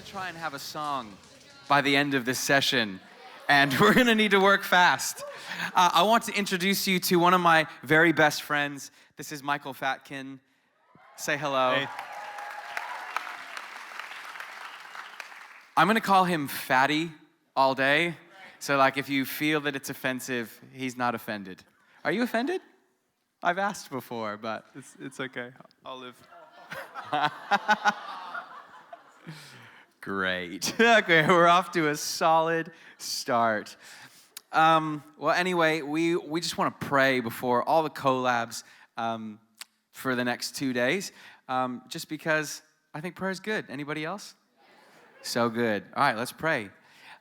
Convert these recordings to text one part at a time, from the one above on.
try and have a song by the end of this session, and we're going to need to work fast. I want to introduce you to one of my very best friends. This is Michael Fatkin. Say hello. Hey. I'm going to call him Fatty all day. So like if you feel that it's offensive, he's not offended. Are you offended? I've asked before, but It's okay. I'll live. Great. Okay, we're off to a solid start. Well, anyway, we just want to pray before all the collabs for the next 2 days, just because I think prayer is good. Anybody else? So good. All right, let's pray.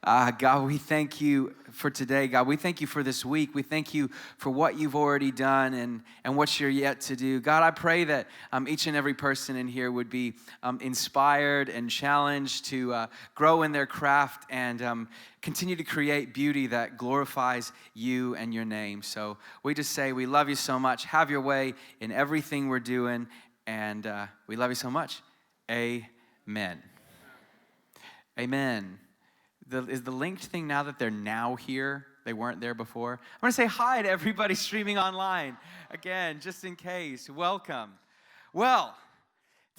God, we thank you for today. God, we thank you for this week. We thank you for what you've already done and what you're yet to do. God, I pray that each and every person in here would be inspired and challenged to grow in their craft and continue to create beauty that glorifies you and your name. So we just say we love you so much. Have your way in everything we're doing, and we love you so much. Amen. Amen. Is the linked thing now that they're now here? They weren't there before. I'm going to say hi to everybody streaming online. Again, just in case, welcome. Well,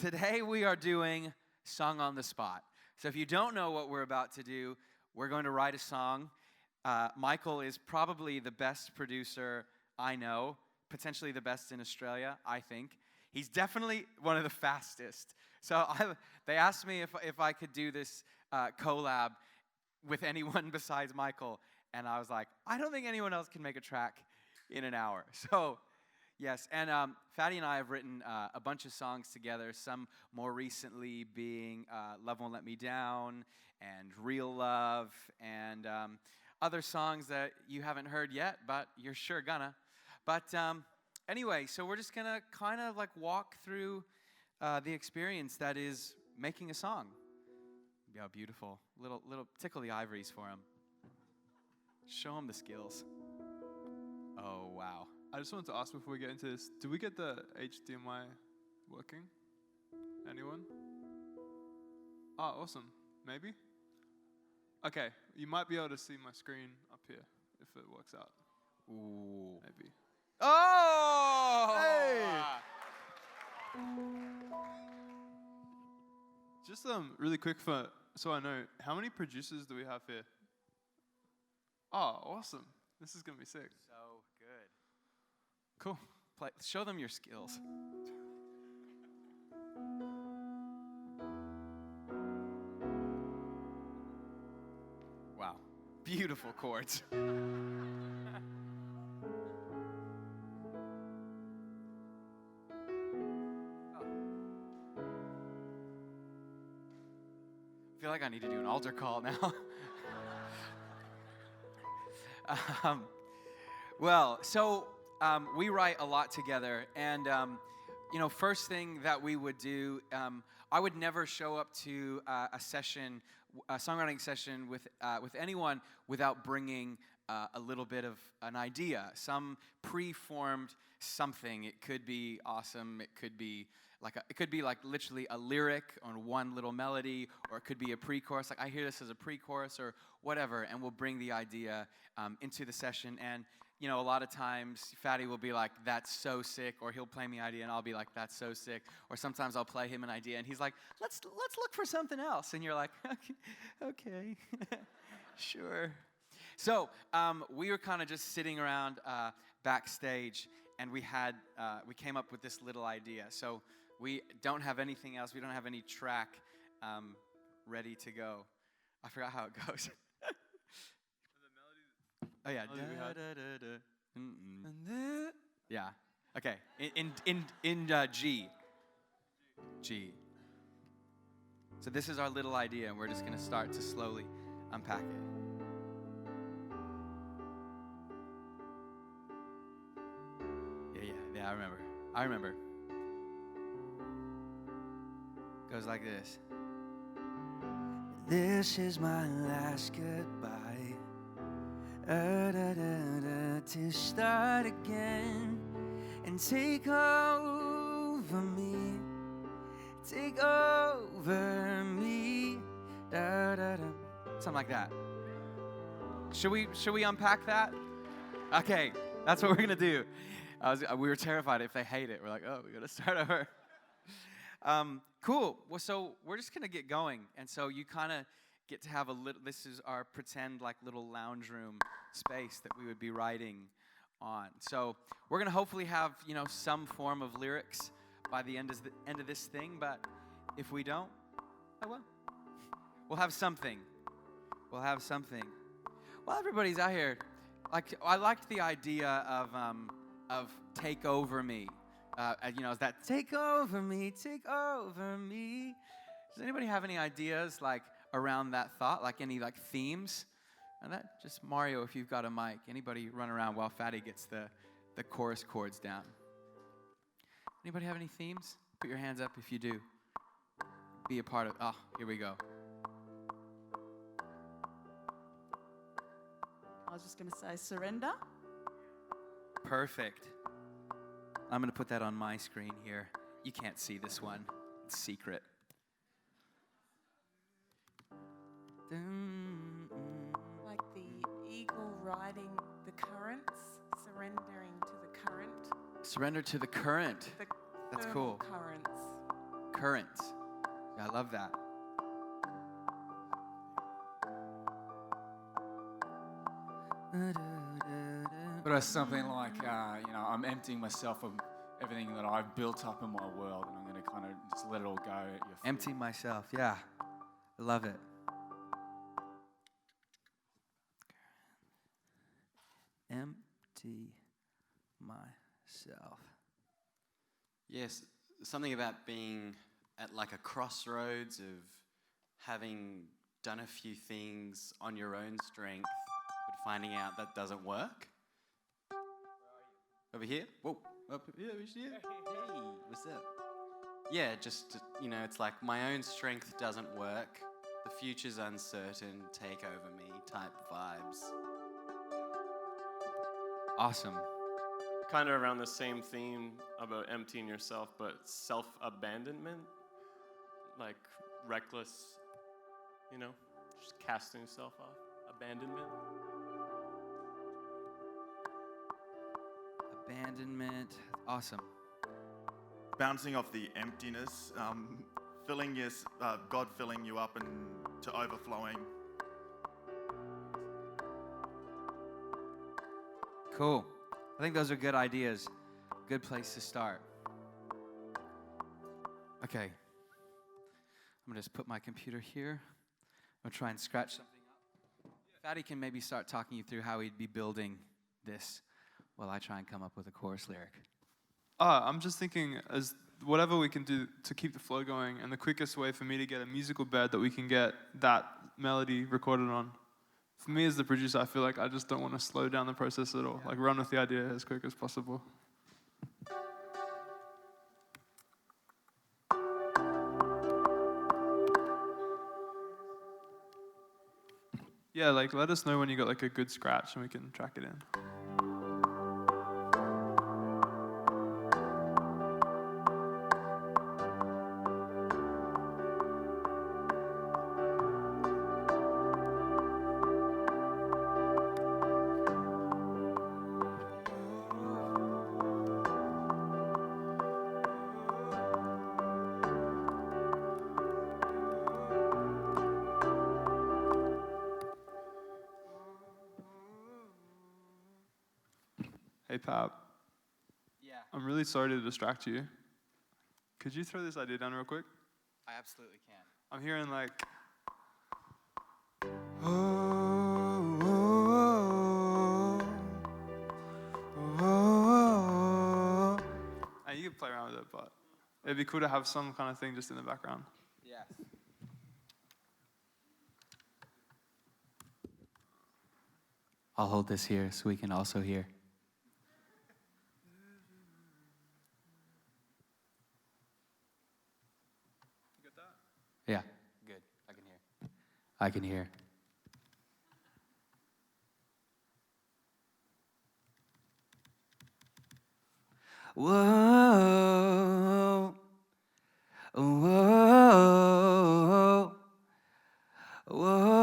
today we are doing Song on the Spot. So if you don't know what we're about to do, we're going to write a song. Michael is probably the best producer I know, potentially the best in Australia, I think. He's definitely one of the fastest. So they asked me if I could do this collab with anyone besides Michael, and I was like, I don't think anyone else can make a track in an hour. So, yes, and Fatty and I have written a bunch of songs together, some more recently being Love Won't Let Me Down and Real Love, and other songs that you haven't heard yet, but you're sure gonna. But anyway, so we're just gonna kind of like walk through the experience that is making a song. Yeah, beautiful. Little tickle the ivories for him. Show him the skills. Oh, wow. I just wanted to ask before we get into this, do we get the HDMI working? Anyone? Oh, awesome. Maybe? Okay, you might be able to see my screen up here if it works out. Ooh. Maybe. Oh! Hey! Just really quick so I know, how many producers do we have here? Oh, awesome. This is going to be sick. So good. Cool. Show them your skills. Wow. Beautiful chords. I feel like I need to do an altar call now. We write a lot together, and first thing that we would do, I would never show up to a songwriting session with anyone without bringing a little bit of an idea, some pre-formed something. It could be awesome. It could be like literally a lyric on one little melody, or it could be a pre-chorus. Like I hear this as a pre-chorus or whatever, and we'll bring the idea into the session. And a lot of times Fatty will be like, "That's so sick," or he'll play me an idea, and I'll be like, "That's so sick." Or sometimes I'll play him an idea, and he's like, "Let's look for something else," and you're like, "Okay, sure." So we were kind of just sitting around backstage, and we came up with this little idea. So we don't have anything else. We don't have any track ready to go. I forgot how it goes. Oh yeah. Yeah. Okay. In G. G. So this is our little idea, and we're just gonna start to slowly unpack it. Yeah. I remember. Goes like this. This is my last goodbye. To start again and take over me. Take over me. something like that. Should we unpack that? Okay, that's what we're gonna do. We were terrified if they hate it. We're like, oh, we gotta start over. Cool. Well, so we're just gonna get going, and so you kind of get to have a little. This is our pretend like little lounge room space that we would be writing on. So we're gonna hopefully have some form of lyrics by the end of this thing. But if we don't, oh well. We'll have something. We'll have something. Well, everybody's out here. I liked the idea of take over me. Is that take over me, take over me? Does anybody have any ideas around that thought? Any themes? And that just Mario, if you've got a mic. Anybody run around while Fatty gets the chorus chords down? Anybody have any themes? Put your hands up if you do. Be a part of. Oh, here we go. I was just going to say surrender. Perfect. I'm going to put that on my screen here. You can't see this one. It's secret. Like the eagle riding the currents, surrendering to the current. Surrender to the current. That's cool. Currents. Currents. Yeah, I love that. But it's something like, I'm emptying myself of everything that I've built up in my world, and I'm going to kind of just let it all go at your feet. Empty myself. Yeah. I love it. Empty myself. Yes, something about being at a crossroads of having done a few things on your own strength, but finding out that doesn't work. Over here? Whoa. Up here. Hey, what's up? Yeah, just, it's like my own strength doesn't work. The future's uncertain, take over me type vibes. Awesome. Kind of around the same theme about emptying yourself, but self-abandonment. Like reckless, just casting yourself off. Abandonment. Abandonment. Awesome. Bouncing off the emptiness, God filling you up and to overflowing. Cool. I think those are good ideas. Good place to start. Okay. I'm going to just put my computer here. I'm going to try and scratch something up. Fatty can maybe start talking you through how he'd be building this while I try and come up with a chorus lyric. I'm just thinking as whatever we can do to keep the flow going, and the quickest way for me to get a musical bed that we can get that melody recorded on. For me as the producer, I feel like I just don't want to slow down the process at all. Run with the idea as quick as possible. Yeah, let us know when you got a good scratch and we can track it in. Hey, Pap. Yeah. I'm really sorry to distract you. Could you throw this idea down real quick? I absolutely can. I'm hearing and you can play around with it, but it'd be cool to have some kind of thing just in the background. Yes. I'll hold this here so we can also hear. Yeah, good. I can hear. I can hear. Whoa, whoa, whoa.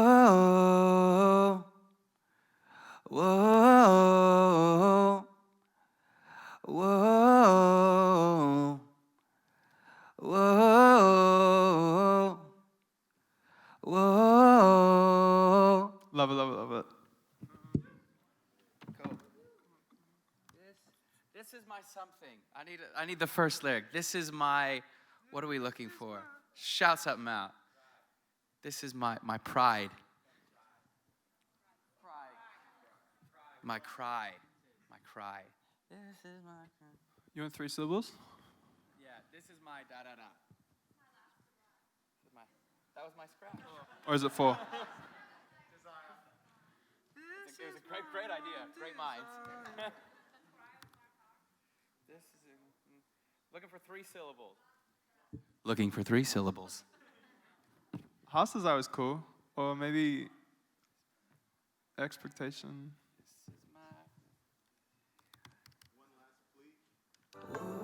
Love it, love it, love it. Cool. This is my something. I need the first lyric. This is my, what are we looking for? Shout something out. This is my pride. My cry. My cry. This is my cry. You want 3 syllables? Yeah, this is my da-da-da. That was my scratch. Or is it 4? It was a great idea. Great minds. This is looking for 3 syllables. Looking for 3 syllables. House Desire was cool. Or maybe Expectation. This is my... That's cool.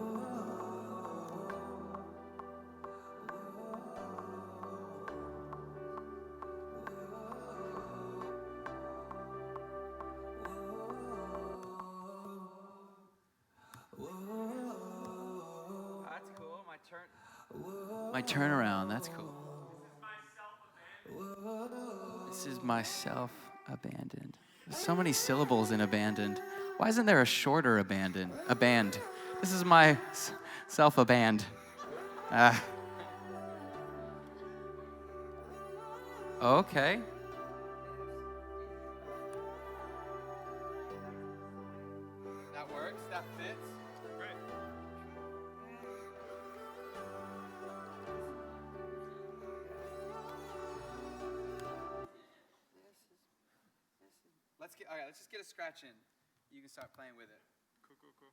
My turnaround. That's cool. This is myself abandoned. There's so many syllables in abandoned. Why isn't there a shorter abandoned? Aband. This is my self aband. Okay. That works. That fits. Great. Let's just get a scratch in. You can start playing with it. Cool, cool, cool.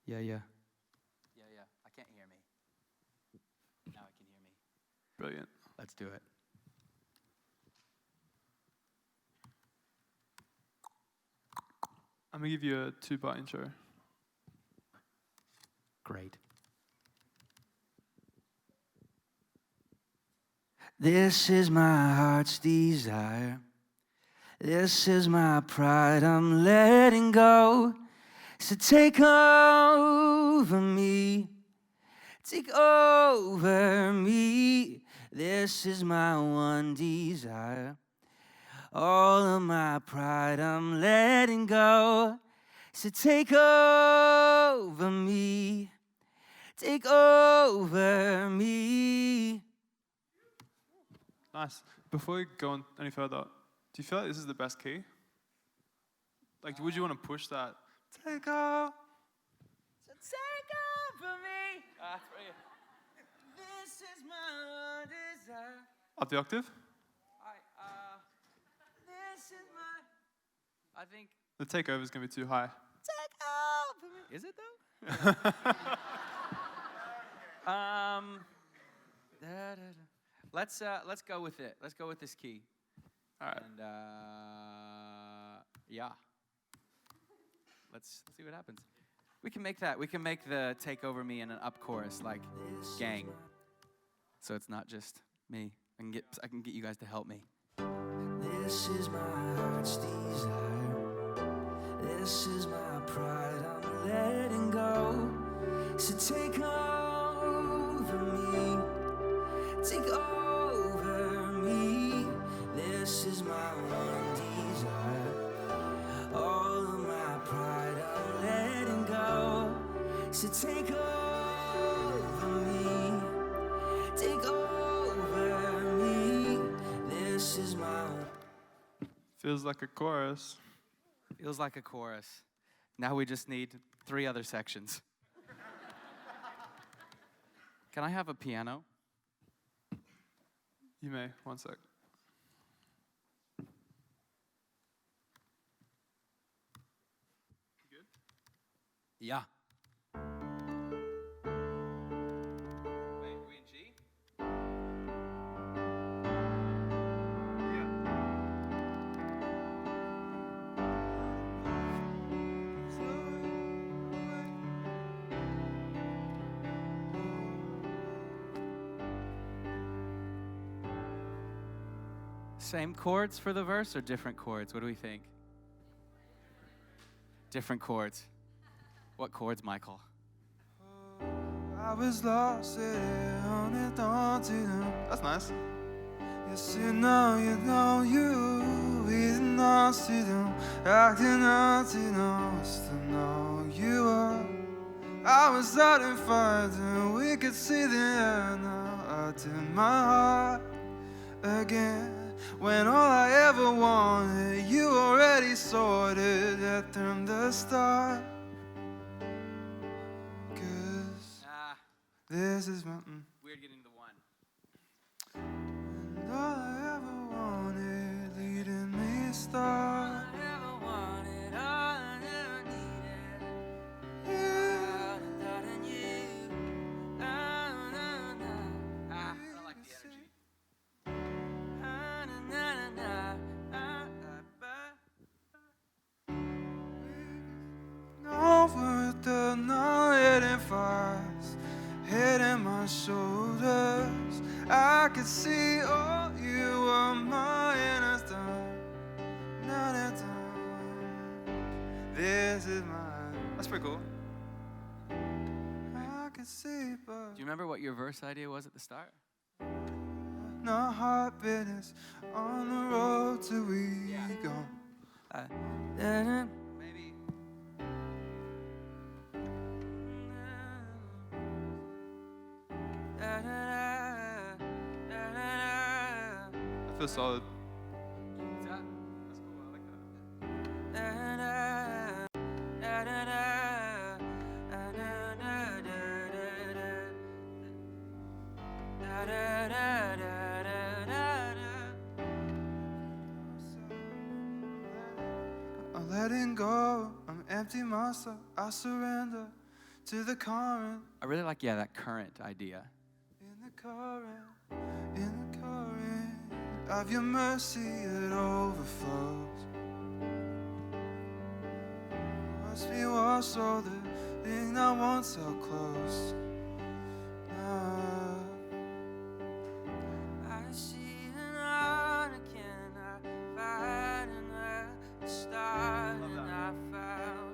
Yeah, yeah. Yeah, yeah. I can't hear me. Now I can hear me. Brilliant. Let's do it. I'm going to give you a 2-part intro. Great. This is my heart's desire. This is my pride I'm letting go. So take over me. Take over me. This is my one desire. All of my pride I'm letting go. So take over me. Take over me. Nice. Before we go on any further, do you feel like this is the best key? Like, would you want to push that? Take off. So take over me. That's brilliant. This is my desire. Up the octave? This is my... I think... The takeover is going to be too high. Take over me. Is it though? Let's go with it. Let's go with this key. All right. And yeah. Let's see what happens. We can make that. We can make the take over me in an up chorus like gang. So it's not just me. I can get you guys to help me. This is my heart's desire. This is my pride I'm letting go. So take over me. Take over me. This is my one desire. All of my pride I'm letting go. So take over me. Take over me. This is my... Feels like a chorus. Feels like a chorus. Now we just need 3 other sections. Can I have a piano? You may. 1 sec. Good? Yeah. Wait, are we in G? Same chords for the verse or different chords? What do we think? Different chords. What chords, Michael? I was lost on it, that's nice. Yes, you know you, even lost to them, acting not to know, still know you are. I was out in fight and we could see the end. Now I did my heart again. When all I ever wanted, you already sorted it from the start. 'Cause this is my Weird getting the one. and all I ever wanted, leading me start. All I ever wanted, all I never needed. Without you, I don't like the energy. over the night and fires, head and my shoulders. I could see all you were mine as done, not a done. This is mine. That's pretty cool. I could see, but Do you remember what your verse idea was at the start? no heart bitterness on the road till we go. Maybe. I feel solid. What's that? That's cool. I like that. I'm letting go, I'm empty myself, I surrender to the current, I really like, that current idea. in the current of your mercy it overflows. Watch me wash all the thing I once held close. Now I see it on again, I find and I start and I found.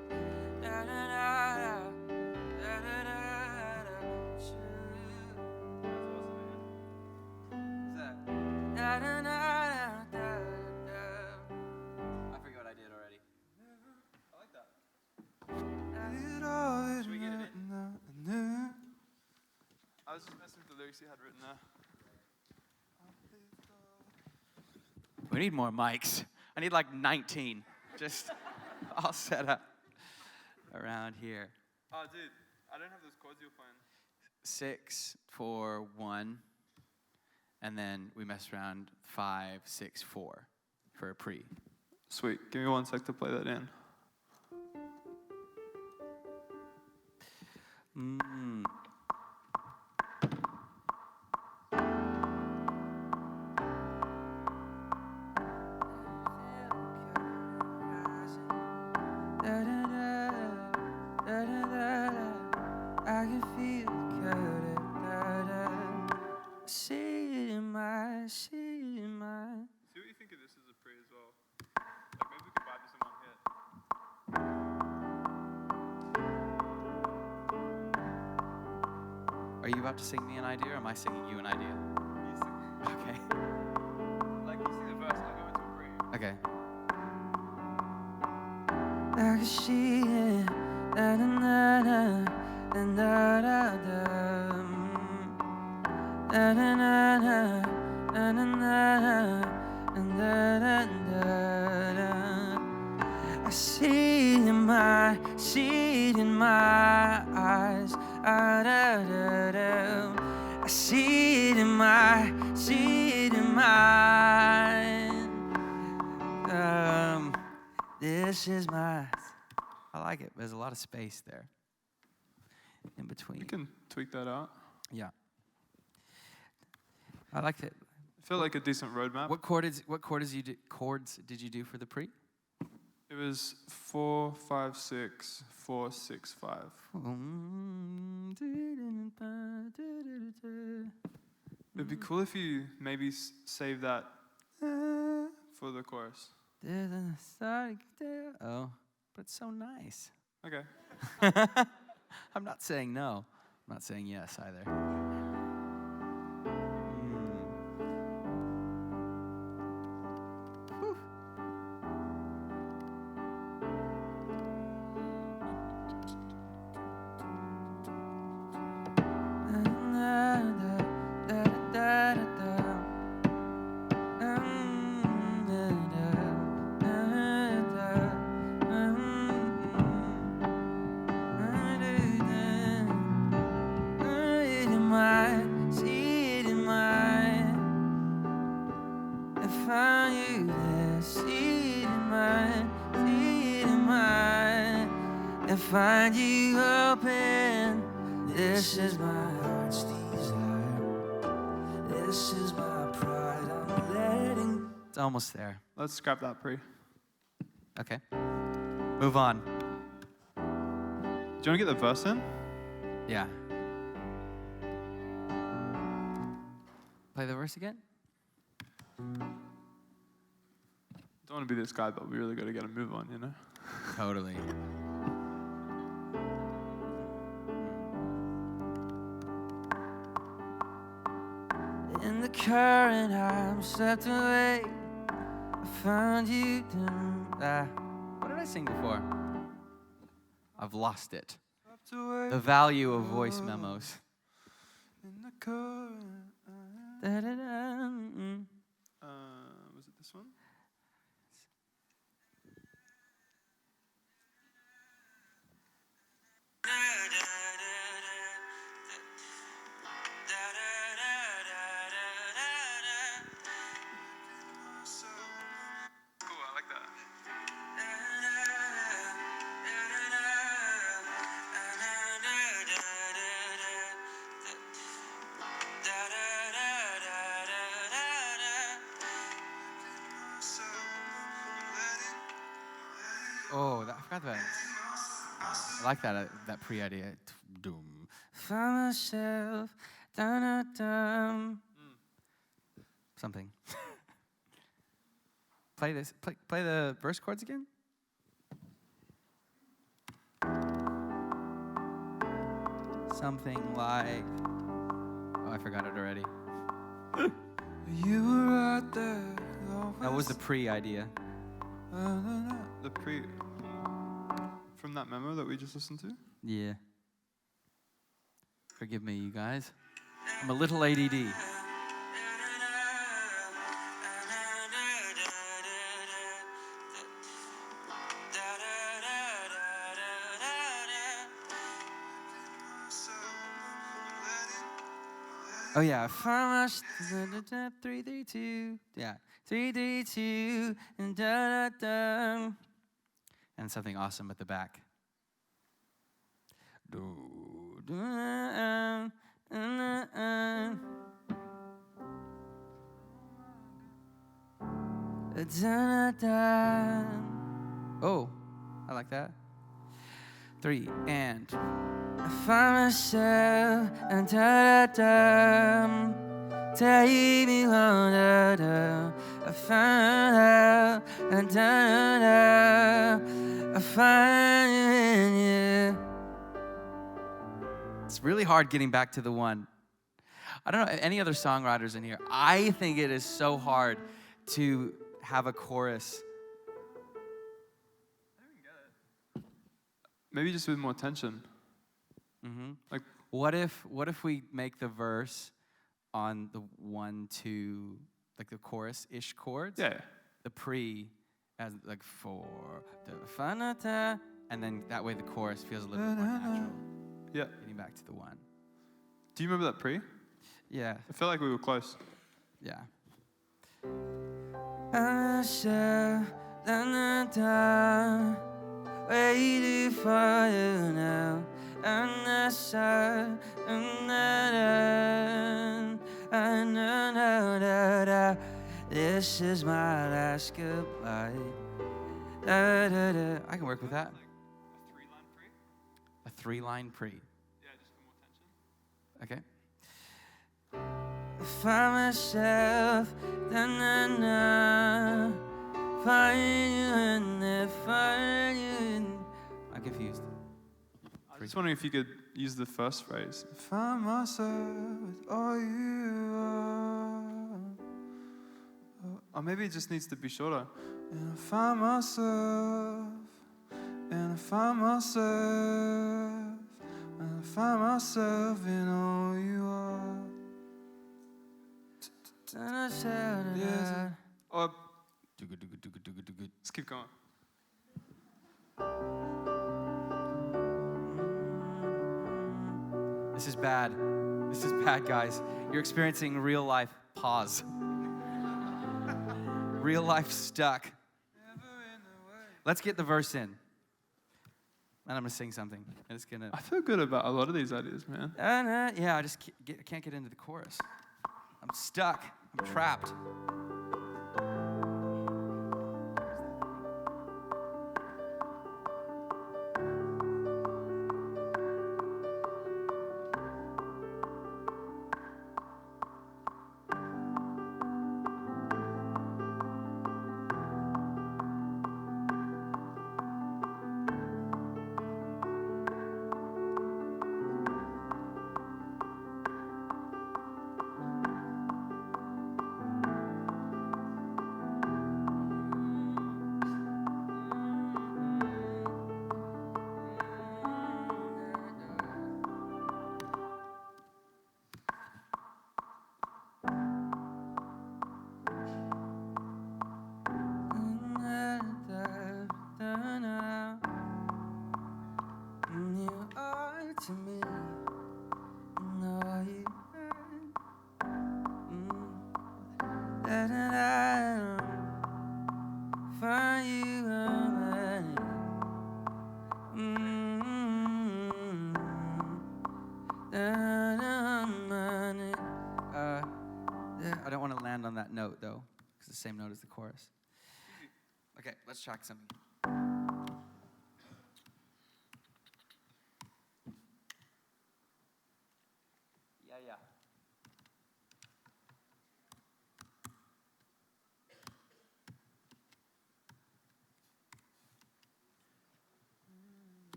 I forget what I did already. I like that. Should we get it in? I was just messing with the lyrics you had written there. We need more mics. I need like 19. Just all set up around here. Oh, dude, I don't have those chords you're playing. 6, 4, 1, and then we mess around 5, 6, 4 for a pre. Sweet. Give me 1 sec to play that in. I can feel it, see my. See what you think of this as a pre as well. Like maybe we could vibe this in one hit. Are you about to sing me an idea, or am I singing you an idea? You sing. Okay. Like you sing the verse and I go into a pre. Okay. I can see it, da da da da da da da da da da da. I see it in my eyes. Da da da. I see it in mine. This is mine. I like it. There's a lot of space there in between. We can tweak that out. Yeah. I like it. I feel like a decent roadmap. What chords did you do for the pre? It was 4, 5, 6, 4, 6, 5. It'd be cool if you maybe save that for the chorus. Oh, but it's so nice. Okay. I'm not saying no. I'm not saying yes either. Whew. Find you open. This is my heart's desire. This is my pride. I'm letting. It's almost there. Let's scrap that pre. Okay. Move on. Do you want to get the verse in? Yeah. Play the verse again? Don't want to be this guy, but we really got to get a move on, you know? Totally. In the current, I'm swept away. I found you. What did I sing before? I've lost it. The value of voice memos. In the current. Was it this one? Cool, I like that. Oh, I forgot that. I like that pre-idea. Doom. Find myself. Something. Play this. Play the verse chords again. Something like. Oh, I forgot it already. You were right there. That was the pre-idea. The pre... From that memo that we just listened to? Yeah. Forgive me, you guys. I'm a little ADD. Oh yeah, 3, 3, 2. Yeah, 3, 3, 2, and da da da. And something awesome at the back. Do, do, da, da. Oh, I like that. 3 and I find myself and da da da. Take me home, da da. I find out and da da da. I find you in you. It's really hard getting back to the one. I don't know any other songwriters in here. I think it is so hard to have a chorus. Maybe just with more tension. Mm-hmm. Like, what if we make the verse on the 1, 2, like the chorus-ish chords? yeah. The pre as like 4, and then that way the chorus feels a little bit more natural. Yeah. Getting back to the 1. Do you remember that pre? Yeah. I felt like we were close. Yeah. Waiting for you now. This is my last goodbye. I can work with that. A 3-line pre. Yeah, just for more tension. Okay. Find myself, find you in there, find you in. I'm confused. just wondering if you could use the first phrase. Find myself with all you are. Or maybe it just needs to be shorter. And I find myself, and I find myself, and I find myself in all you are. Yeah. Or let's keep going. This is bad. This is bad, guys. You're experiencing real life pause. Real life stuck. Let's get the verse in. And I'm going to sing something. I'm just going to... I feel good about a lot of these ideas, man. Yeah, I just can't get into the chorus. I'm stuck. I'm trapped. To me, no, you find you I don't want to land on that note, though, because the same note as the chorus. Okay, let's track something. Yeah.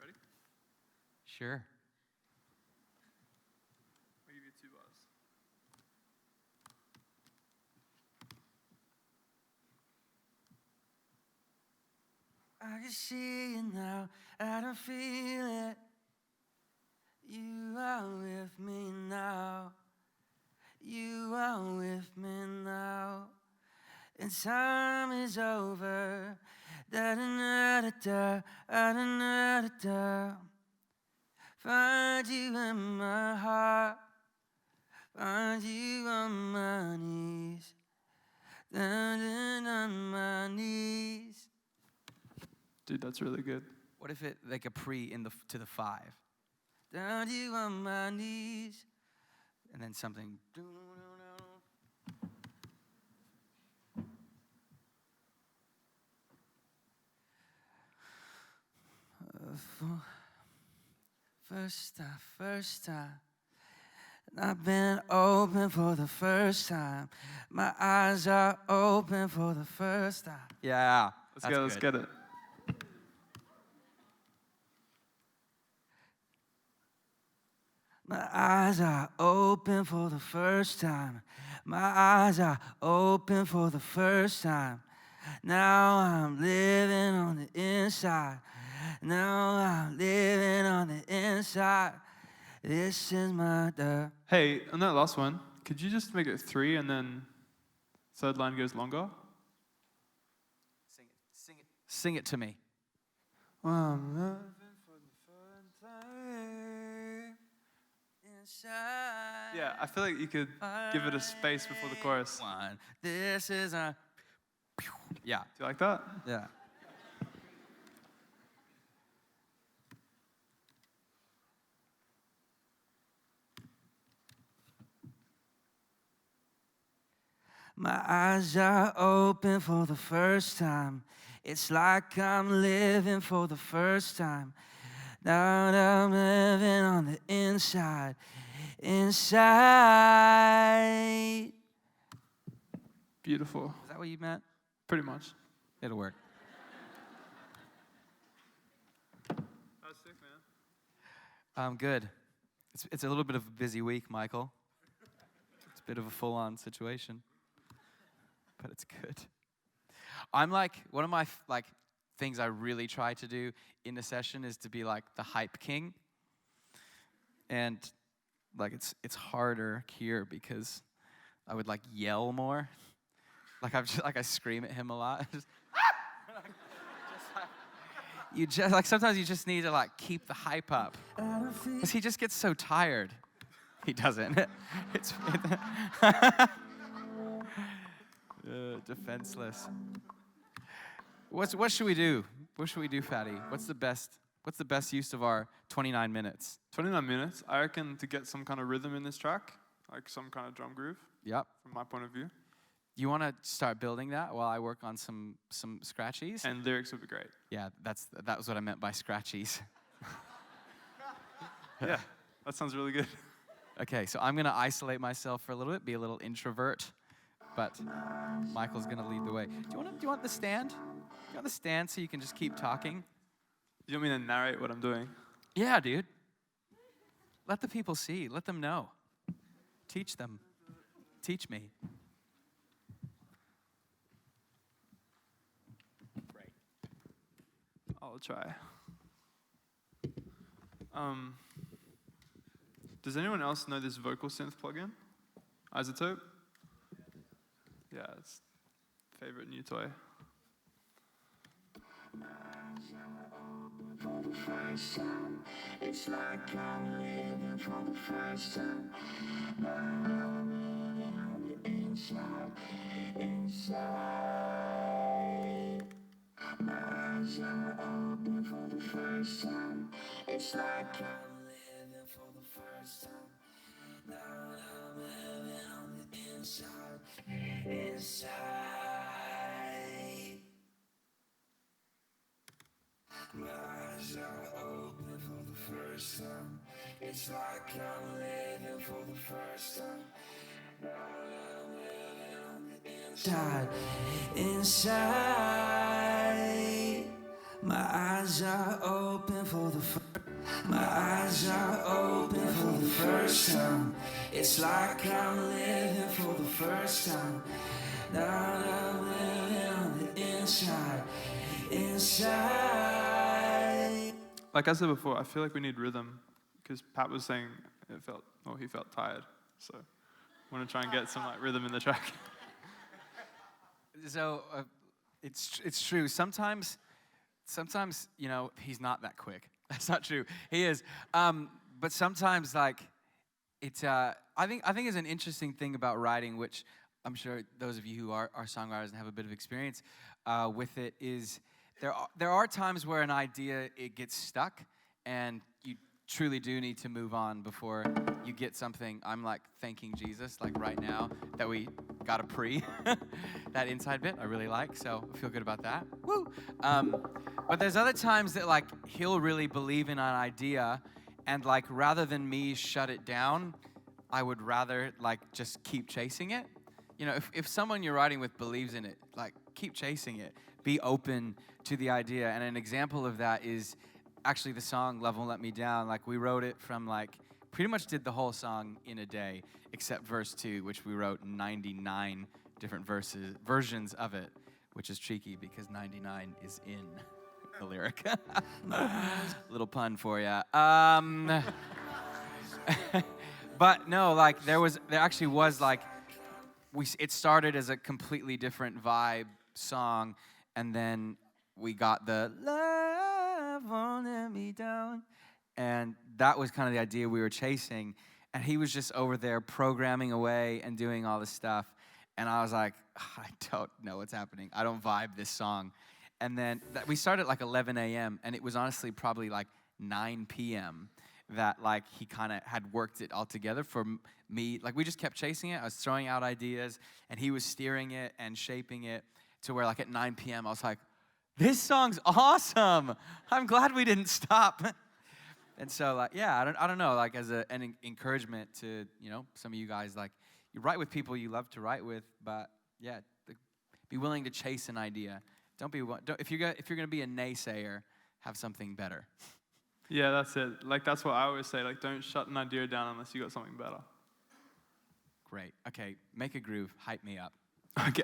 Ready? Sure. I'll give you 2 bars. I can see it now, I don't feel it. You are with me now. You are with me now. And time is over. Da-da-da-da-da, da-da-da-da-da. Find you in my heart. Find you on my knees. Down on my knees. Dude, that's really good. What if it like a pre to the 5? Down you on my knees. And then something. First time. I've been open for the first time. My eyes are open for the first time. Yeah. Let's get it. My eyes are open for the first time. My eyes are open for the first time. Now I'm living on the inside. Now I'm living on the inside. This is my Hey, on that last one, could you just make it 3 and then third line goes longer? Sing it to me. Well, I'm living for the first time. Inside. Yeah, I feel like you could give it a space before the chorus. One. This is a. Yeah. Do you like that? Yeah. My eyes are open for the first time. It's like I'm living for the first time. Now I'm living on the inside. inside. Beautiful. Is that what you meant? Pretty much. It'll work. That was sick, man. Good. It's a little bit of a busy week, Michael. It's a bit of a full-on situation, but it's good. I'm like, one of my things I really try to do in a session is to be like the hype king. And like it's harder here because I would like yell more. Like I scream at him a lot. Sometimes you just need to like keep the hype up. Because he just gets so tired. He doesn't. It's defenseless. What should we do? What should we do, Fatty? What's the best use of our 29 minutes? 29 minutes, I reckon, to get some kind of rhythm in this track, like some kind of drum groove. Yep. From my point of view. You want to start building that while I work on some scratchies? And lyrics would be great. Yeah, that was what I meant by scratchies. Yeah, that sounds really good. Okay, so I'm going to isolate myself for a little bit, be a little introvert, but Michael's going to lead the way. Do you want the stand? Do you want the stand so you can just keep talking? Do you want me to narrate what I'm doing? Yeah, dude. Let the people see. Let them know. Teach them. Teach me. Great. I'll try. Does anyone else know this vocal synth plugin? Isotope? Yeah, it's favorite new toy. It's like I'm living for the first time. Inside. My eyes are open for the first time. It's like I'm living for the first time. Now I'm living on the inside. Inside. My eyes are open for the first time. It's like I'm living for the first time. Now I'm living on the inside. Inside. My eyes are open for the first. My eyes are open for the first time. It's like I'm living for the first time. Now I'm living on the inside. Inside. Like I said before, I feel like we need rhythm because Pat was saying he felt tired. So I want to try and get some like rhythm in the track. So it's true. Sometimes he's not that quick. That's not true. He is. But sometimes like it's I think is an interesting thing about writing, which I'm sure those of you who are songwriters and have a bit of experience with it, is there are times where an idea, it gets stuck and you truly do need to move on before you get something. I'm like thanking Jesus like right now that we got a that inside bit I really like, so I feel good about that. Woo! But there's other times that like he'll really believe in an idea, and like rather than me shut it down, I would rather like just keep chasing it. You know, if someone you're writing with believes in it, like keep chasing it. Be open to the idea. And an example of that is actually the song Love Won't Let Me Down. Like we wrote it from like, pretty much did the whole song in a day, except verse 2, which we wrote 99 different versions of it, which is cheeky because 99 is in the lyric. Little pun for you. But no, like there actually was like, it started as a completely different vibe song, and then we got the love won't let me down, and that was kind of the idea we were chasing, and he was just over there programming away and doing all this stuff, and I was like, I don't know what's happening. I don't vibe this song. And then we started at like 11 a.m., and it was honestly probably like 9 p.m. that like he kind of had worked it all together for me. Like we just kept chasing it. I was throwing out ideas, and he was steering it and shaping it to where like at 9 p.m. I was like, this song's awesome. I'm glad we didn't stop. And so, like, yeah, I don't know, like, as an encouragement to, some of you guys, like, you write with people you love to write with, but, yeah, be willing to chase an idea. If you're going to be a naysayer, have something better. Yeah, that's it. Like, that's what I always say. Like, don't shut an idea down unless you got something better. Great. Okay, make a groove. Hype me up. Okay.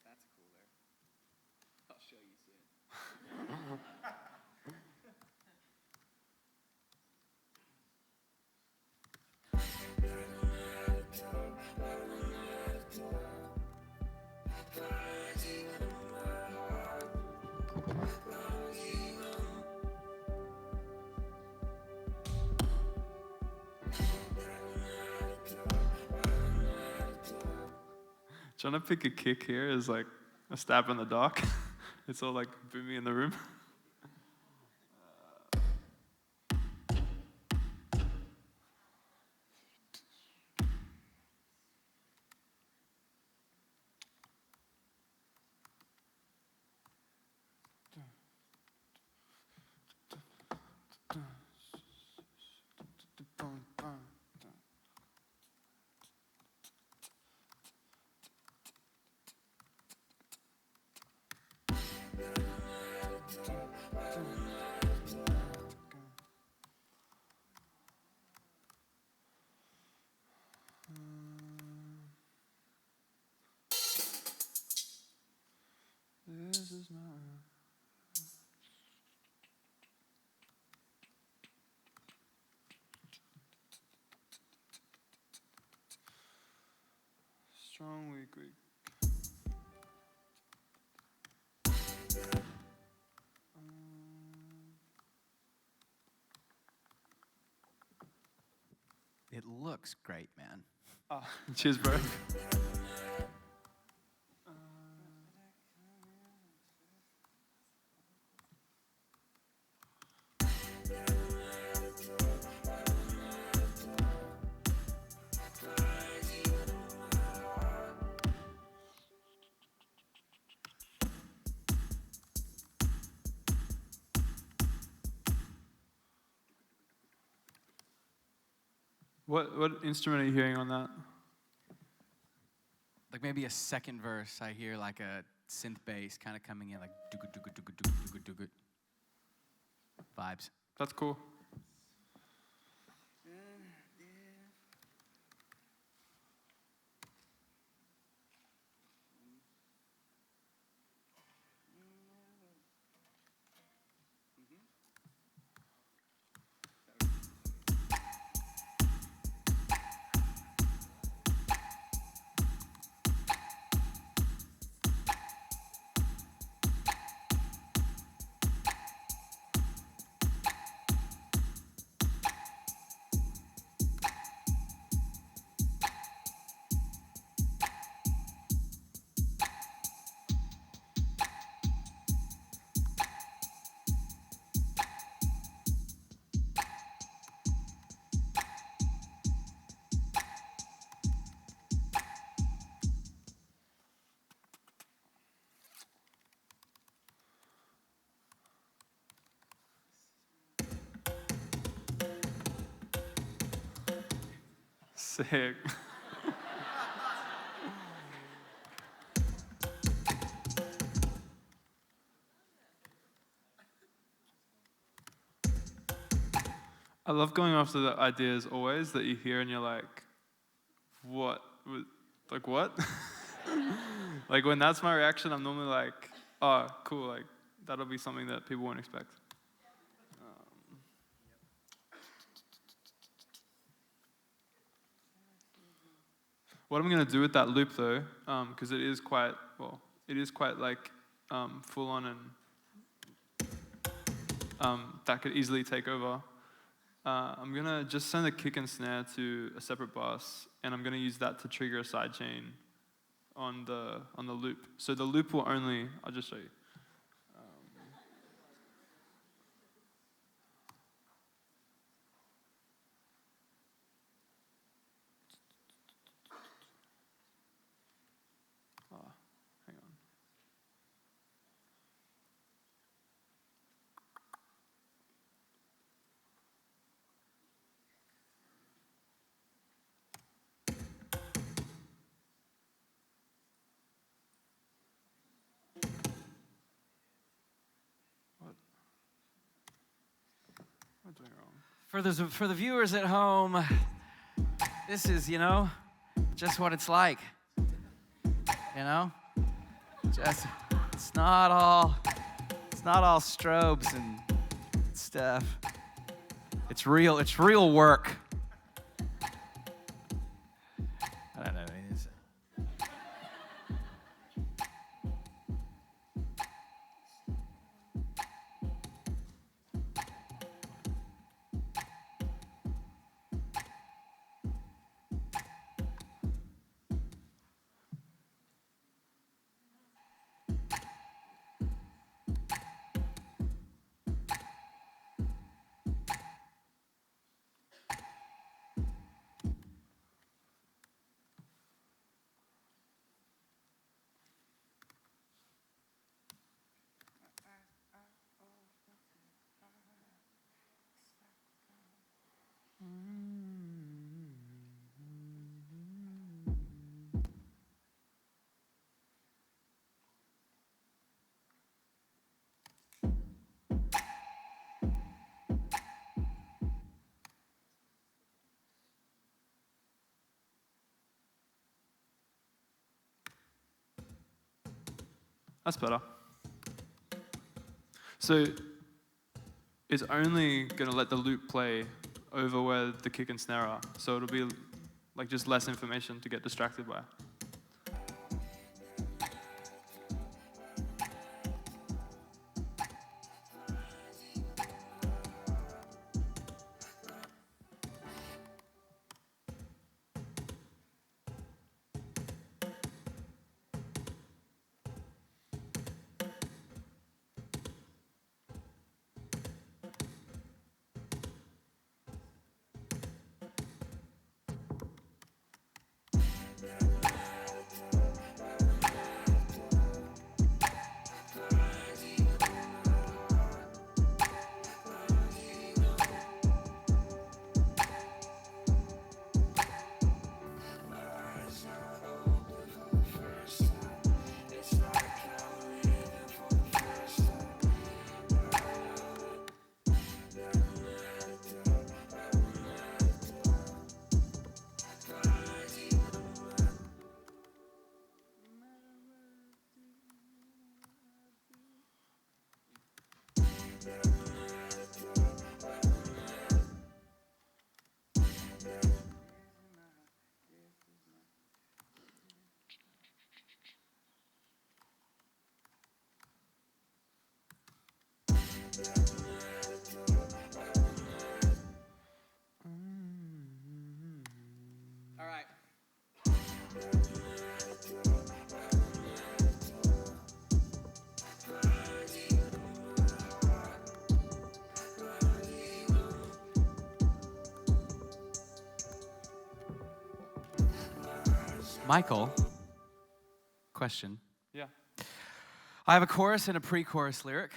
That's cooler. I'll show you soon. Trying to pick a kick here is like a stab in the dark. It's all like boomy in the room. This is not strong, weak, weak. It looks great, man. Oh, cheers, bro. What instrument are you hearing on that? Like maybe a second verse, I hear like a synth bass kind of coming in, like doo-gu-doo-gu-doo-gu-doo-gu-doo-gu. Vibes. That's cool. Sick. I love going after the ideas always that you hear and you're like, what? Like, what? Like, when that's my reaction, I'm normally like, oh, cool, like, that'll be something that people won't expect. What I'm going to do with that loop, though, because it is quite like full on and that could easily take over. I'm going to just send the kick and snare to a separate bus and I'm going to use that to trigger a sidechain on the loop. So the loop will only, I'll just show you. Hang on. What am I doing wrong? For the viewers at home, this is, just what it's like. Just it's not all strobes and stuff. It's real work. I don't know. That's better. So it's only going to let the loop play over where the kick and snare are. So it'll be like just less information to get distracted by. All right. Michael, question. Yeah. I have a chorus and a pre-chorus lyric.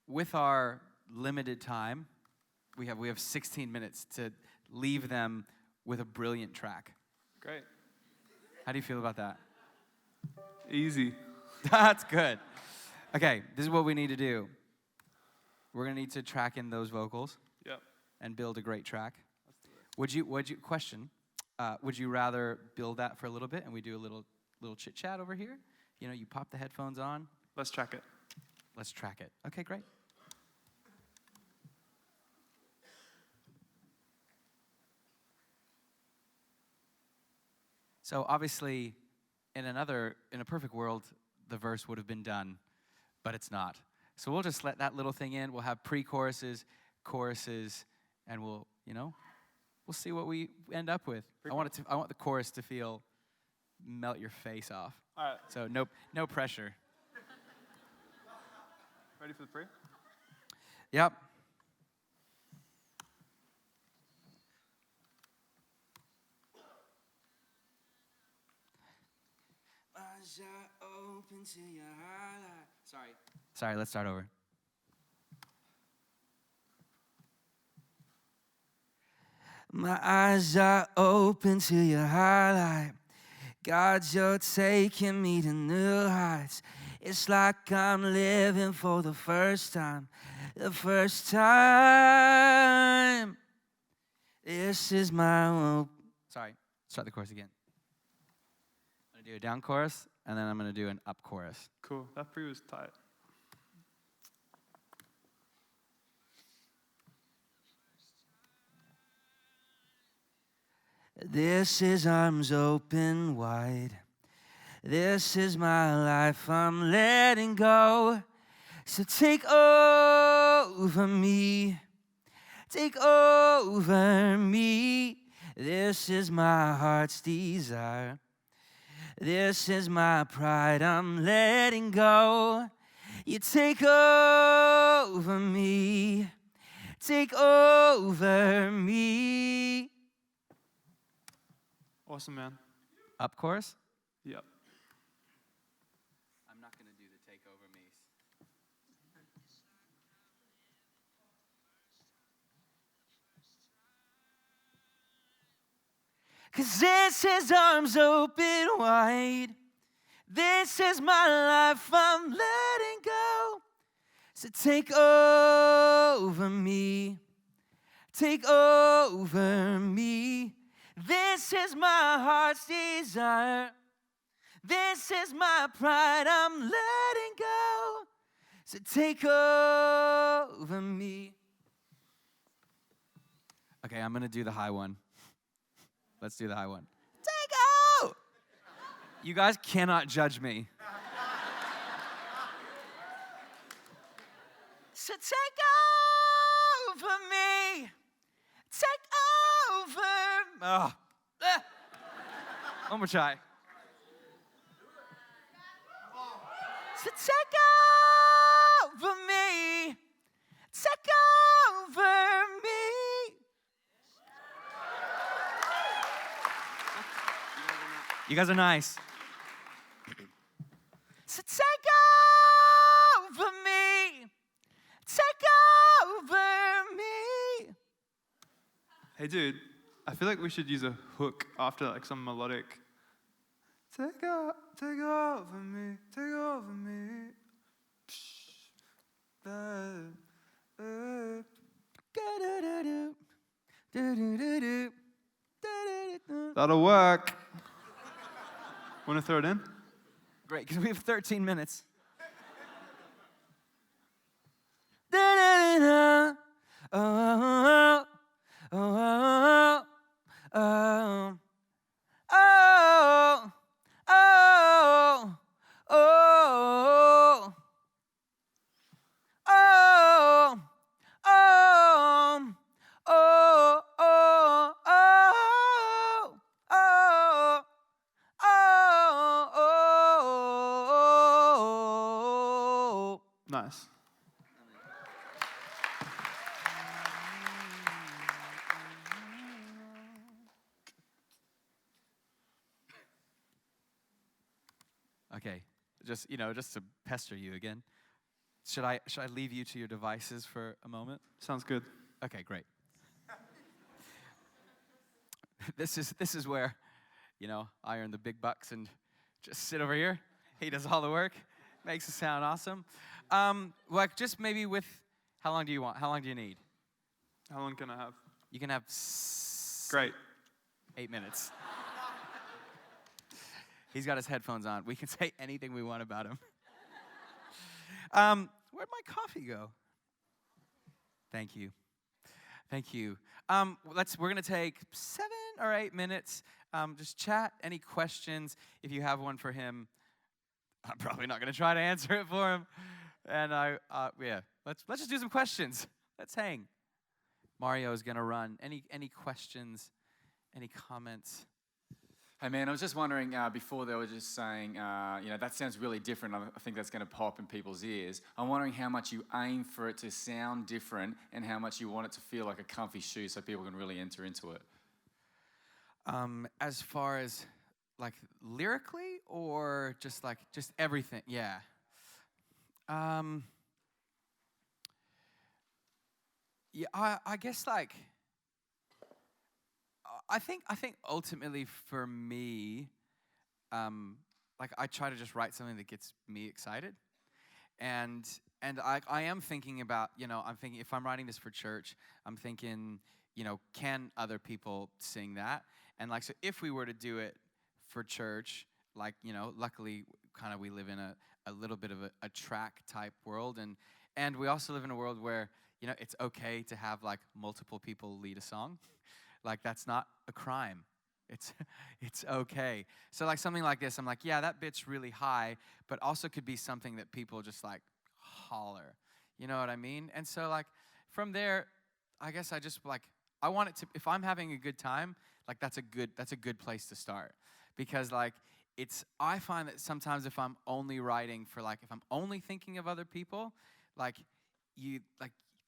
With our limited time, we have 16 minutes to leave them with a brilliant track. Great. How do you feel about that? Easy. That's good. Okay, this is what we need to do. We're gonna need to track in those vocals. Yep. And build a great track. Would you rather build that for a little bit and we do a little chit chat over here? You pop the headphones on. Let's track it. Let's track it. Okay, great. So obviously, in a perfect world, the verse would have been done, but it's not. So we'll just let that little thing in. We'll have pre-choruses, choruses, and we'll we'll see what we end up with. I want the chorus to feel melt your face off. All right. So no pressure. Ready for the pre? Yep. Sorry, let's start over. My eyes are open to your highlight. God, you're taking me to new heights. It's like I'm living for the first time. The first time. This is my hope. Sorry, start the chorus again. I'm going to do a down chorus, and then I'm going to do an up chorus. Cool. That pre was tight. This is arms open wide. This is my life, I'm letting go. So take over me. Take over me. This is my heart's desire. This is my pride, I'm letting go. You take over me. Take over me. Awesome, man. Up chorus? Yep. I'm not going to do the take over me. 'Cause this is arms open wide. This is my life, I'm letting go. So take over me. Take over me. This is my heart's desire. This is my pride, I'm letting go. So take over me. Okay, I'm gonna do the high one. Let's do the high one. Take out! You guys cannot judge me. So take over me. Take over. Oh. One more try. So take over me. Take over me. You guys are nice. So take over me. Take over me. Hey, dude, I feel like we should use a hook after like some melodic. Take over me, take over me. That'll work. Want to throw it in? Great, because we have 13 minutes. Oh, oh, oh, oh, oh, oh, oh, oh, oh, oh, oh, oh. Nice. Okay, just to pester you again. Should I leave you to your devices for a moment? Sounds good. Okay, great. This is where, I earn the big bucks and just sit over here. He does all the work, makes it sound awesome. Like just maybe with, how long do you want? How long do you need? How long can I have? You can have Great. 8 minutes. He's got his headphones on. We can say anything we want about him. Where'd my coffee go? Thank you. Thank you. We're gonna take 7 or 8 minutes. Just chat. Any questions? If you have one for him, I'm probably not gonna try to answer it for him. And let's just do some questions. Let's hang. Mario is going to run. Any questions, any comments? Hey man, I was just wondering, before they were just saying, that sounds really different. I think that's going to pop in people's ears. I'm wondering how much you aim for it to sound different and how much you want it to feel like a comfy shoe so people can really enter into it. As far as like lyrically or just everything? Yeah. I guess like I think ultimately for me, like I try to just write something that gets me excited, and I am thinking about, I'm thinking if I'm writing this for church, I'm thinking, can other people sing that? And like, so if we were to do it for church, like, luckily kind of we live in a little bit of a track type world, and we also live in a world where, it's okay to have like multiple people lead a song. Like that's not a crime. It's okay. So like something like this, I'm like, yeah, that bit's really high, but also could be something that people just like holler. You know what I mean? And so like from there, I guess I just like, I want it to, if I'm having a good time, like that's a good place to start. Because like I find that sometimes if I'm only writing for like, if I'm only thinking of other people, like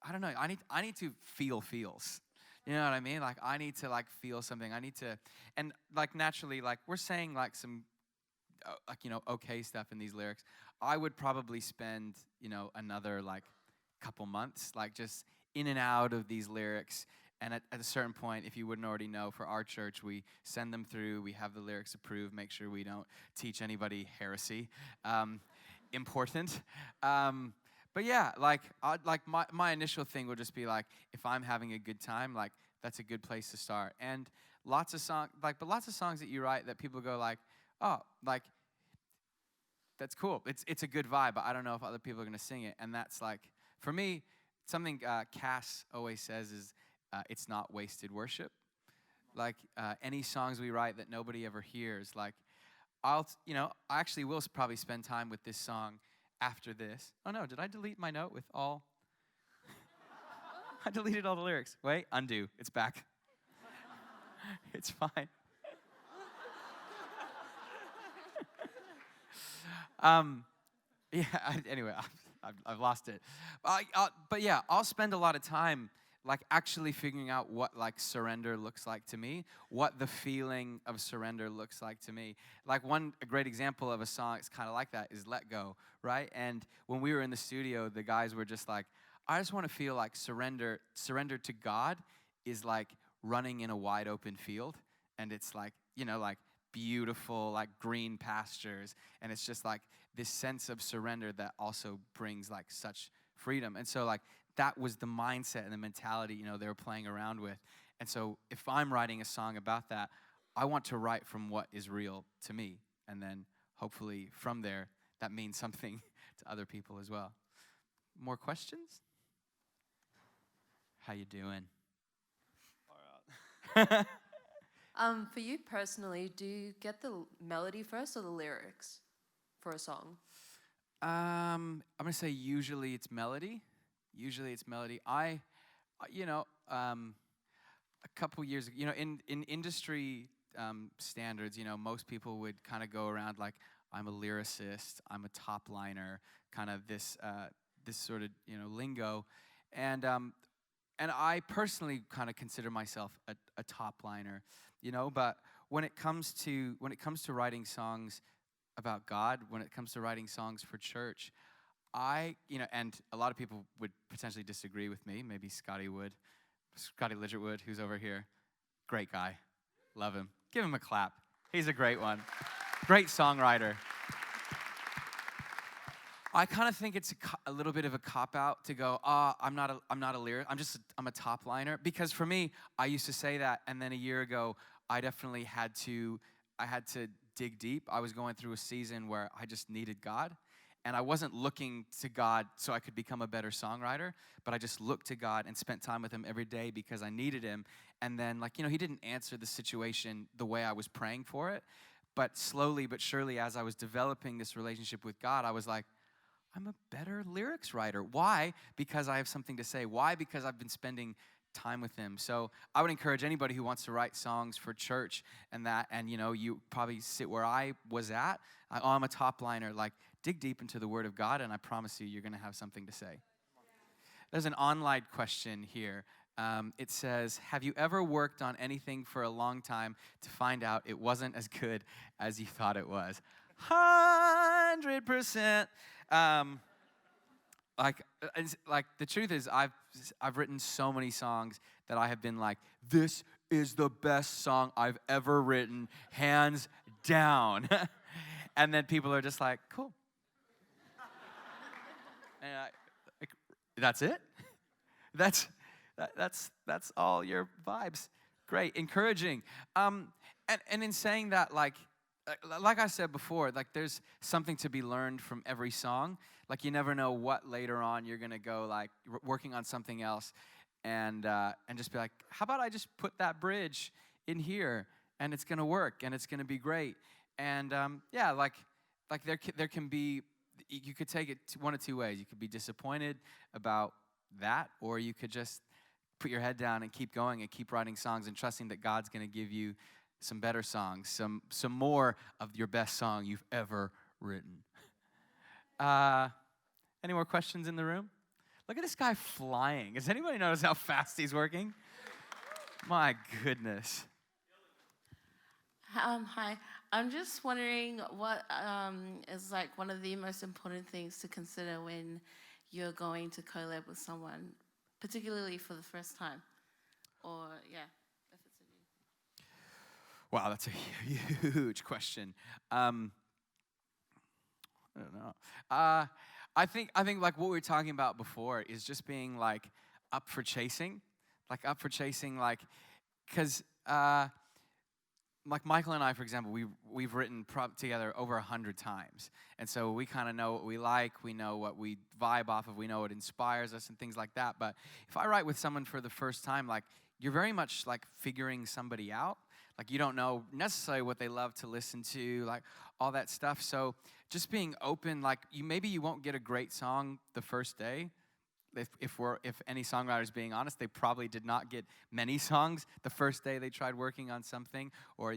I don't know, I need to feel feels. You know what I mean? Like I need to like feel something. I need to, and like naturally, like we're saying like some, okay stuff in these lyrics. I would probably spend, another like couple months, like just in and out of these lyrics. And at a certain point, if you wouldn't already know, for our church, we send them through. We have the lyrics approved. Make sure we don't teach anybody heresy. Important. But yeah, like my initial thing would just be like, if I'm having a good time, like that's a good place to start. And lots of songs that you write that people go like, oh, like that's cool. It's a good vibe, but I don't know if other people are gonna sing it. And that's like, for me, something Cass always says is, it's not wasted worship. Like any songs we write that nobody ever hears, like I actually will probably spend time with this song after this. Oh no, did I delete my note with all? I deleted all the lyrics. Wait, undo. It's back. It's fine. Anyway, I've lost it. But yeah, I'll spend a lot of time like actually figuring out what like surrender looks like to me, what the feeling of surrender looks like to me. Like a great example of a song that's kind of like that is Let Go, right? And when we were in the studio, the guys were just like, I just want to feel like surrender to God is like running in a wide open field, and it's like, like beautiful, like green pastures, and it's just like this sense of surrender that also brings like such freedom. And so like that was the mindset and the mentality, they were playing around with. And so if I'm writing a song about that, I want to write from what is real to me. And then hopefully from there, that means something to other people as well. More questions? How you doing? All right. For you personally, do you get the melody first or the lyrics for a song? I'm going to say usually it's melody. A couple years ago, in industry standards, most people would kind of go around like, I'm a lyricist, I'm a top liner, kind of this sort of, lingo. And I personally kind of consider myself a top liner, but when it comes to writing songs about God, when it comes to writing songs for church, and a lot of people would potentially disagree with me. Maybe Scotty Lidgett would, who's over here. Great guy. Love him. Give him a clap. He's a great one. Great songwriter. I kind of think it's a little bit of a cop-out to go, I'm not a lyric. I'm a top liner. Because for me, I used to say that, and then a year ago, I definitely had to dig deep. I was going through a season where I just needed God. And I wasn't looking to God so I could become a better songwriter, but I just looked to God and spent time with him every day because I needed him. And then, he didn't answer the situation the way I was praying for it. But slowly but surely, as I was developing this relationship with God, I was like, I'm a better lyrics writer. Why? Because I have something to say. Why? Because I've been spending time with him. So I would encourage anybody who wants to write songs for church and you probably sit where I was at. I'm a top liner. Like, dig deep into the Word of God, and I promise you're going to have something to say. There's an online question here. It says, have you ever worked on anything for a long time to find out it wasn't as good as you thought it was? 100%. Like the truth is, I've written so many songs that I have been like, this is the best song I've ever written, hands down. And then people are just like, cool. And that's it? That's all your vibes. Great, encouraging. And in saying that, like I said before, like there's something to be learned from every song. Like you never know what later on you're gonna go like working on something else, and just be like, how about I just put that bridge in here, and it's gonna work, and it's gonna be great. And there can be, you could take it one of two ways. You could be disappointed about that, or you could just put your head down and keep going and keep writing songs and trusting that God's going to give you some better songs, some more of your best song you've ever written. Any more questions in the room? Look at this guy flying. Does anybody notice how fast he's working? My goodness. Hi. I'm just wondering what is like one of the most important things to consider when you're going to collab with someone, particularly for the first time, or if it's a new. Wow, that's a huge question. I don't know. I think like what we were talking about before is just being like up for chasing, like because like Michael and I, for example, we've written together over 100 times, and so we kind of know what we like, we know what we vibe off of, we know what inspires us and things like that. But if I write with someone for the first time, like you're very much like figuring somebody out. Like you don't know necessarily what they love to listen to, like all that stuff. So just being open, like maybe you won't get a great song the first day. If any songwriter's being honest, they probably did not get many songs the first day they tried working on something, or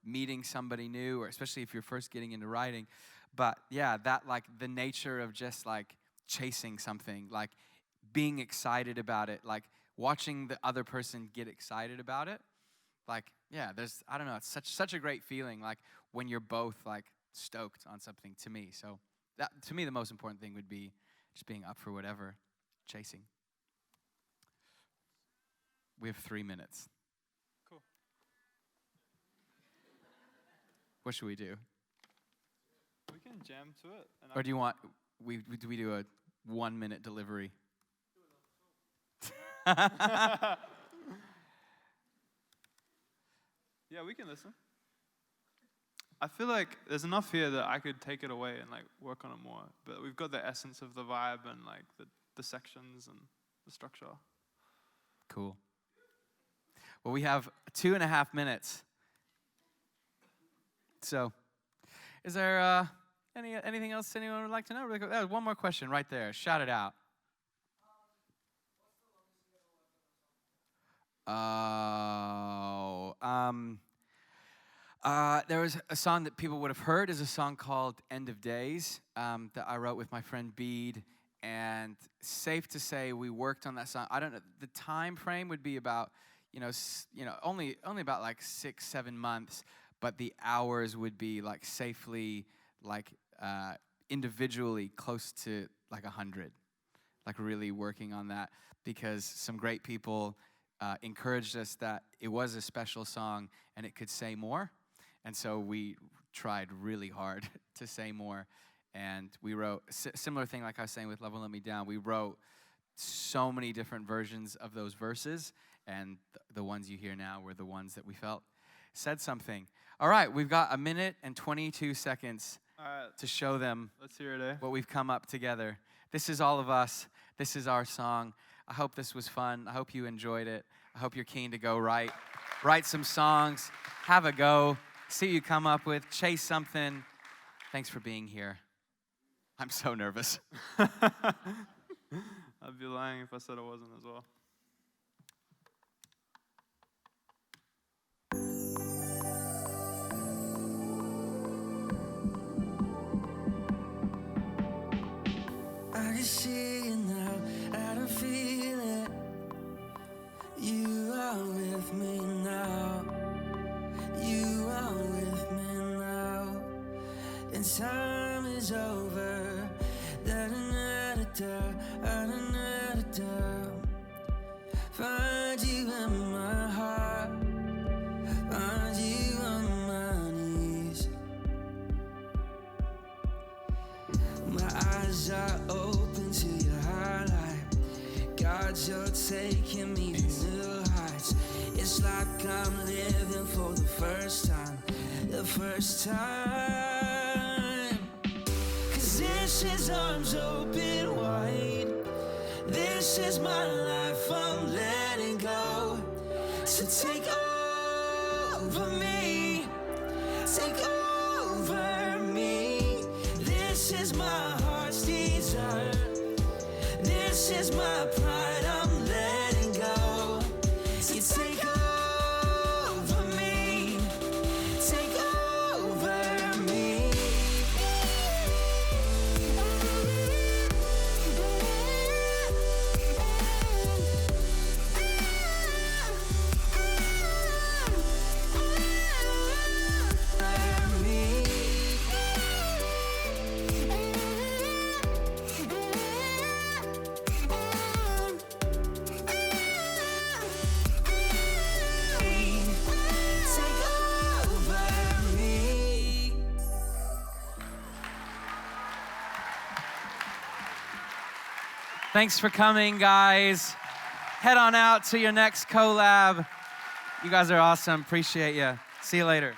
meeting somebody new, or especially if you're first getting into writing. But yeah, that like the nature of just like chasing something, like being excited about it, like watching the other person get excited about it. Like I don't know, it's such a great feeling, like when you're both like stoked on something. To me, so that to me the most important thing would be just being up for whatever. Chasing. We have 3 minutes. Cool. What should we do? We can jam to it. Or do you want, we do a 1 minute delivery? Yeah, we can listen. I feel like there's enough here that I could take it away and like work on it more. But we've got the essence of the vibe and like the sections and the structure. Cool. Well, we have 2.5 minutes. So, is there anything else anyone would like to know? Really quick. One more question right there. Shout it out. There was a song that people would have heard, is a song called "End of Days" that I wrote with my friend Bede. And safe to say, we worked on that song. I don't know, the time frame would be about, only about like 6-7 months, but the hours would be like safely, like individually close to like 100. Like really working on that, because some great people encouraged us that it was a special song and it could say more. And so we tried really hard to say more. And we wrote a similar thing like I was saying with Love Won't Let Me Down. We wrote so many different versions of those verses, and the ones you hear now were the ones that we felt said something. All right, we've got 1 minute and 22 seconds to show them Let's hear it, what we've come up together. This is all of us. This is our song. I hope this was fun. I hope you enjoyed it. I hope you're keen to go write some songs, have a go, see what you come up with, chase something. Thanks for being here. I'm so nervous. I'd be lying if I said I wasn't as well. storm is over. Find you in my heart, find you on my knees. My eyes are open to your highlight. God, you're taking me to new heights. It's like I'm living for the first time, the first time. 'Cause this is arms open wide. This is my life, I'm letting go. So take over me, take over me. This is my heart's desire. This is my pride, I'm letting go. So take over me, take over me. Thanks for coming, guys. Head on out to your next collab. You guys are awesome. Appreciate you. See you later.